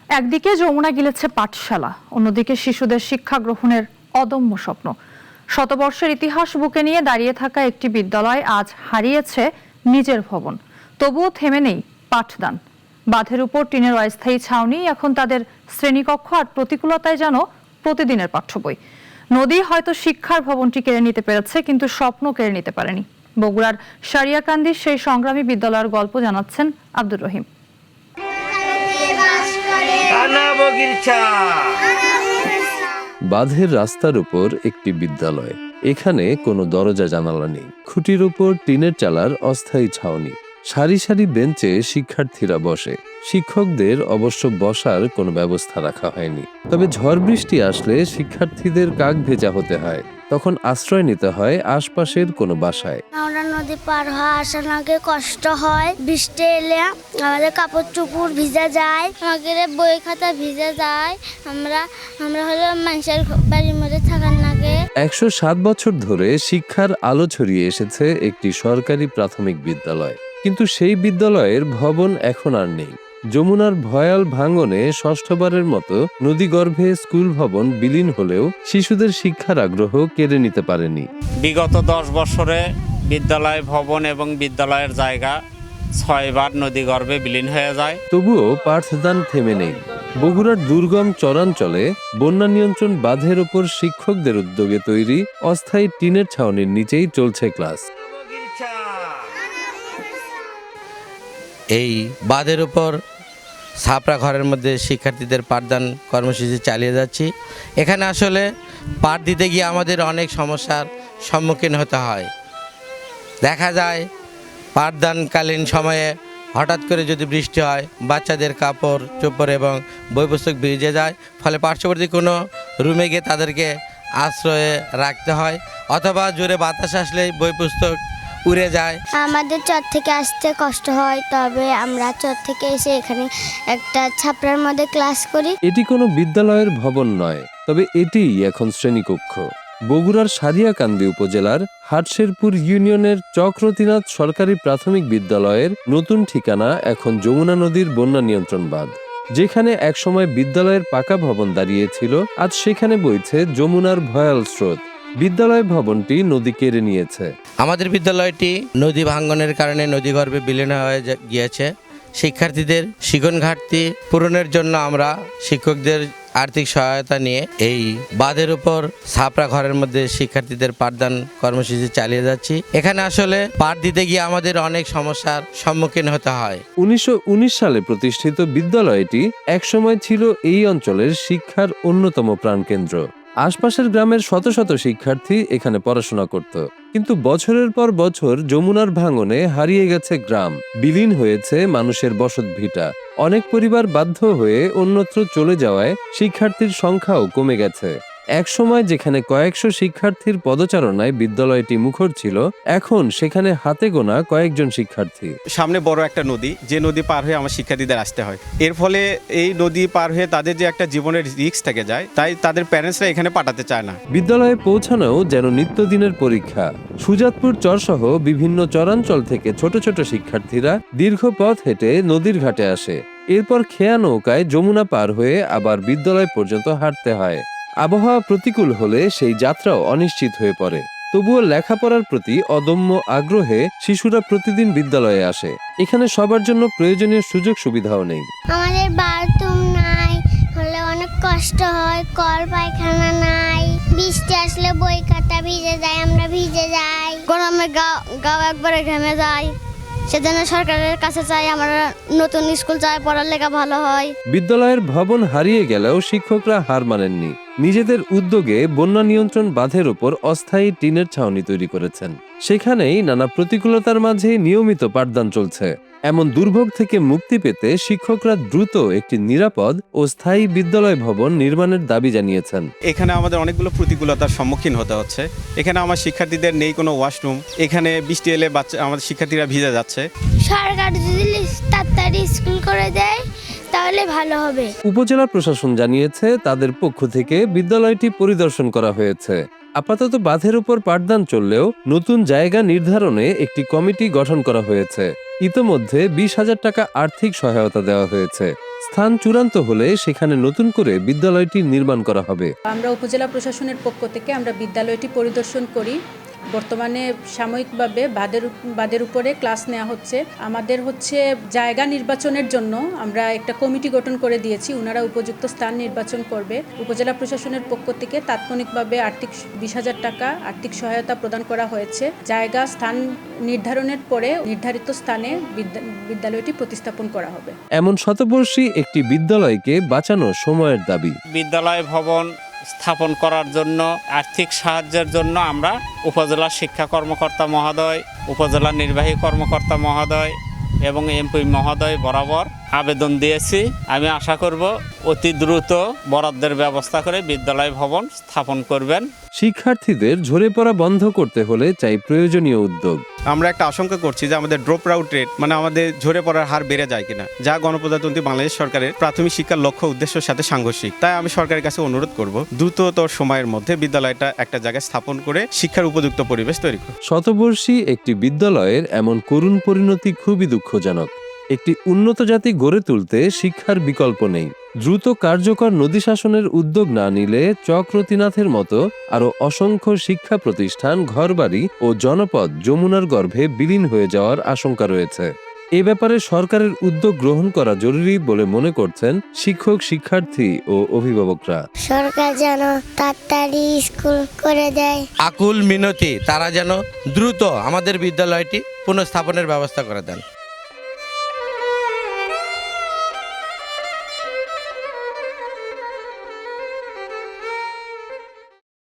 একদিকে যমুনা গিলেছে পাঠশালা, অন্যদিকে শিশুদের শিক্ষা গ্রহণের অদম্য স্বপ্ন। শতবর্ষের ইতিহাস বুকে নিয়ে দাঁড়িয়ে থাকা একটি বিদ্যালয় আজ হারিয়েছে নিজের ভবন। তবুও থেমে নেই পাঠদান। বাঁধের উপর টিনের অস্থায়ী ছাউনি এখন তাদের শ্রেণীকক্ষ, আর প্রতিকূলতায় যেন প্রতিদিনের পাঠ্য বই। নদী হয়তো শিক্ষার ভবনটি কেড়ে নিতে পেরেছে, কিন্তু স্বপ্ন কেড়ে নিতে পারেনি। বগুড়ার সারিয়াকান্দির সেই সংগ্রামী বিদ্যালয়ের গল্প জানাচ্ছেন আব্দুর রহিম। বাঁধের রাস্তার উপর একটি বিদ্যালয়। এখানে কোনো দরজা জানালা নেই। খুঁটির উপর টিনের চালার অস্থায়ী ছাউনি। সারি সারি বেঞ্চে শিক্ষার্থীরা বসে। শিক্ষকদের অবশ্য বসার কোনো ব্যবস্থা রাখা হয়নি। তবে ঝড় বৃষ্টি আসলে শিক্ষার্থীদের কাক ভেজা হতে হয়। তখন আশ্রয় নিতে হয় আশপাশের কোনো বাসায়। আমরা নদী পার হওয়া আসার আগে কষ্ট হয়। বৃষ্টি এলে আমাদের কাপড় চোপড় ভিজে যায়, আমাদের বই খাতা ভিজে যায়। আমরা হলো মানুষের বাড়ির মধ্যে থাকার লাগে। 107 বছর ধরে শিক্ষার আলো ছড়িয়ে এসেছে একটি সরকারি প্রাথমিক বিদ্যালয়, কিন্তু সেই বিদ্যালয়ের ভবন এখন আর নেই। যমুনার ভয়াল ভাঙনে ষষ্ঠবারের মতো নদীগর্ভে স্কুল ভবন বিলীন হলেও শিশুদের শিক্ষার আগ্রহ কেড়ে নিতে পারেনি। বিগত 10 বছরে বিদ্যালয় ভবন এবং বিদ্যালয়ের জায়গা 6 বার নদীগর্ভে বিলীন হয়ে যায়। তবুও পাঠদান থেমে নেই। বগুড়ার দুর্গম চরাঞ্চলে বন্যা নিয়ন্ত্রণ বাঁধের ওপর শিক্ষকদের উদ্যোগে তৈরি অস্থায়ী টিনের ছাউনির নিচেই চলছে ক্লাস। এই বাঁধের উপর ছাপড়া ঘরের মধ্যে শিক্ষার্থীদের পাঠদান কর্মসূচি চালিয়ে যাচ্ছি। এখানে আসলে পাঠ দিতে গিয়ে আমাদের অনেক সমস্যার সম্মুখীন হতে হয়। দেখা যায় পাঠদানকালীন সময়ে হঠাৎ করে যদি বৃষ্টি হয়, বাচ্চাদের কাপড় চোপড় এবং বই পুস্তক ভিজে যায়, ফলে পার্শ্ববর্তী কোনো রুমে গিয়ে তাদেরকে আশ্রয়ে রাখতে হয়, অথবা জোরে বাতাস আসলে বই পুস্তক উড়ে যায়। আমাদের চর থেকে আসতে কষ্ট হয়, তবে আমরা চর থেকে এসে এখানে একটা ছাপড়ার মধ্যে ক্লাস করি। এটি কোনো বিদ্যালয়ের ভবন নয়, তবে এটিই এখন শ্রেণীকক্ষ। বগুড়ার সারিয়াকান্দি উপজেলার হাটশেরপুর ইউনিয়নের চক্রতীনাথ সরকারি প্রাথমিক বিদ্যালয়ের নতুন ঠিকানা এখন যমুনা নদীর বন্যা নিয়ন্ত্রণ বাঁধ। যেখানে একসময় বিদ্যালয়ের পাকা ভবন দাঁড়িয়েছিল, আজ সেখানে বইছে যমুনার ভয়াল স্রোত। বিদ্যালয় ভবনটি নদী কেড়ে নিয়েছে। আমাদের বিদ্যালয়টি নদী ভাঙ্গনের কারণে নদীগর্ভে বিলীন হয়ে গিয়েছে। শিক্ষার্থীদের শিক্ষণ ঘাটতি পূরণের জন্য আমরা শিক্ষকদের আর্থিক সহায়তা নিয়ে এই বাঁধের উপর ছাপড়া ঘরের মধ্যে শিক্ষার্থীদের পাঠদান কর্মসূচি চালিয়ে যাচ্ছি। এখানে আসলে পাঠ দিতে গিয়ে আমাদের অনেক সমস্যার সম্মুখীন হতে হয়। 1919 সালে প্রতিষ্ঠিত বিদ্যালয়টি একসময় ছিল এই অঞ্চলের শিক্ষার অন্যতম প্রাণকেন্দ্র। আশপাশের গ্রামের শত শত শিক্ষার্থী এখানে পড়াশোনা করত, কিন্তু বছরের পর বছর যমুনার ভাঙনে হারিয়ে গেছে গ্রাম, বিলীন হয়েছে মানুষের বসতভিটা। অনেক পরিবার বাধ্য হয়ে অন্যত্র চলে যাওয়ায় শিক্ষার্থীর সংখ্যাও কমে গেছে। এক সময় যেখানে কয়েকশো শিক্ষার্থীর পদচারণায় বিদ্যালয়টি মুখর ছিল, এখন সেখানে হাতে গোনা কয়েকজন শিক্ষার্থী। সামনে বড় একটা নদী, যে নদী পার হয়ে আমার শিক্ষার্থীদের আসতে হয়। এর ফলে এই নদী পার হয়ে তাদের যে একটা জীবনের রিস্ক থেকে যায়, তাই তাদের প্যারেন্টসরা এখানে পাঠাতে চায় না। বিদ্যালয়ে পৌঁছানোও যেন নিত্যদিনের পরীক্ষা। সুজাতপুর চরসহ বিভিন্ন চরাঞ্চল থেকে ছোট ছোট শিক্ষার্থীরা দীর্ঘ পথ হেঁটে নদীর ঘাটে আসে। এরপর খেয়া নৌকায় যমুনা পার হয়ে আবার বিদ্যালয় পর্যন্ত হাঁটতে হয়। আবহাওয়া প্রতিকূল হলে সেই যাত্রাও অনিশ্চিত হয়ে পড়ে। তবুও লেখাপড়ার প্রতি অদম্য আগ্রহে শিশুরা প্রতিদিন বিদ্যালয়ে আসে। এখানে সবার জন্য প্রয়োজনীয় সুযোগ সুবিধাও নেই। আমাদের বাথরুম নাই, হলে অনেক কষ্ট হয়। কল পায়খানা নাই, বৃষ্টি আসলে বই খাতা ভিজে যায়, আমরা ভিজে যাই। গরমে গাও একবারে ঘেমে যায়। সেজন্য সরকারের কাছে চাই আমরা নতুন স্কুল চাই, পড়ালেখা ভালো হয়। বিদ্যালয়ের ভবন হারিয়ে গেলেও শিক্ষকরা হার মানেননি। নিজেদের উদ্যোগে বন্যা নিয়ন্ত্রণ বাঁধের ওপর অস্থায়ী টিনের ছাউনি তৈরি করেছেন। সেখানেই নানা প্রতিকূলতার মাঝে নিয়মিত পাঠদান চলছে। এমন দুর্ভোগ থেকে মুক্তি পেতে শিক্ষকরা দ্রুত একটি নিরাপদ ও স্থায়ী বিদ্যালয় ভবন নির্মাণের দাবি জানিয়েছেন। এখানে আমাদের অনেকগুলো প্রতিকূলতার সম্মুখীন হতে হচ্ছে। এখানে আমার শিক্ষার্থীদের নেই কোনো ওয়াশরুম। এখানে বৃষ্টি এলে আমাদের শিক্ষার্থীরা ভিজে যাচ্ছে। সরকার যদি তাড়াতাড়ি স্কুল করে দেয় তাহলে ভালো হবে। উপজেলা প্রশাসন জানিয়েছে তাদের পক্ষ থেকে বিদ্যালয়টি পরিদর্শন করা হয়েছে। আপাতত বাঁধের উপর পাঠদান চললেও নতুন জায়গা নির্ধারণে একটি কমিটি গঠন করা হয়েছে। ইতোমধ্যে 20,000 টাকা আর্থিক সহায়তা দেওয়া হয়েছে। স্থান চূড়ান্ত হলে সেখানে নতুন করে বিদ্যালয়টি নির্মাণ করা হবে। আমরা উপজেলা প্রশাসনের পক্ষ থেকে আমরা বিদ্যালয়টি পরিদর্শন করি। বর্তমানে সাময়িকভাবে বাদের উপরে ক্লাস নেওয়া হচ্ছে। আমাদের জায়গা নির্বাচনের জন্য আমরা একটা কমিটি গঠন করে দিয়েছি, ওনারা উপযুক্ত স্থান নির্বাচন করবে। উপজেলা প্রশাসনের পক্ষ থেকে তাৎক্ষণিকভাবে 20,000 টাকা আর্থিক সহায়তা প্রদান করা হয়েছে। জায়গা স্থান নির্ধারণের পরে নির্ধারিত স্থানে বিদ্যালয়টি প্রতিস্থাপন করা হবে। এমন শতবর্ষী একটি বিদ্যালয়কে বাঁচানো সময়ের দাবি। বিদ্যালয় ভবন স্থাপন করার জন্য আর্থিক সাহায্যের জন্য আমরা উপজেলা শিক্ষা কর্মকর্তা মহোদয়, উপজেলা নির্বাহী কর্মকর্তা মহোদয় এবং এমপি মহোদয় বরাবর আবেদন দিয়েছি। আমি আশা করব অতি দ্রুত বরাদ্দের ব্যবস্থা করে বিদ্যালয় ভবন স্থাপন করবেন। শিক্ষার্থীদের ঝরে পড়া বন্ধ করতে হলে চাই প্রয়োজনীয় উদ্যোগ। আমরা একটা আশঙ্কা করছি যে আমাদের ড্রপ আউট রেট আমাদের ঝরে পড়ার হার বেড়ে যায় কিনা, যা গণপ্রজাতন্ত্রী বাংলাদেশ সরকারের প্রাথমিক শিক্ষার লক্ষ্য উদ্দেশ্যের সাথে সাংঘর্ষিক। তাই আমি সরকারের কাছে অনুরোধ করব দ্রুততর সময়ের মধ্যে বিদ্যালয়টা একটা জায়গায় স্থাপন করে শিক্ষার উপযুক্ত পরিবেশ তৈরি করুন। শতবর্ষী একটি বিদ্যালয়ের এমন করুণ পরিণতি খুবই দুঃখজনক। একটি উন্নত জাতি গড়ে তুলতে শিক্ষার বিকল্প নেই। দ্রুত কার্যকর নদী শাসনের উদ্যোগ না নিলে চক্রতীনাথের মতো আরও অসংখ্য শিক্ষা প্রতিষ্ঠান, ঘরবাড়ি ও জনপদ যমুনার গর্ভে বিলীন হয়ে যাওয়ার আশঙ্কা রয়েছে। এ ব্যাপারে সরকারের উদ্যোগ গ্রহণ করা জরুরি বলে মনে করছেন শিক্ষক, শিক্ষার্থী ও অভিভাবকরা। সরকার যেন তাড়াতাড়ি স্কুল করে দেয়। আকুল মিনতি, তারা যেন দ্রুত আমাদের বিদ্যালয়টি পুনঃস্থাপনের ব্যবস্থা করে দেন।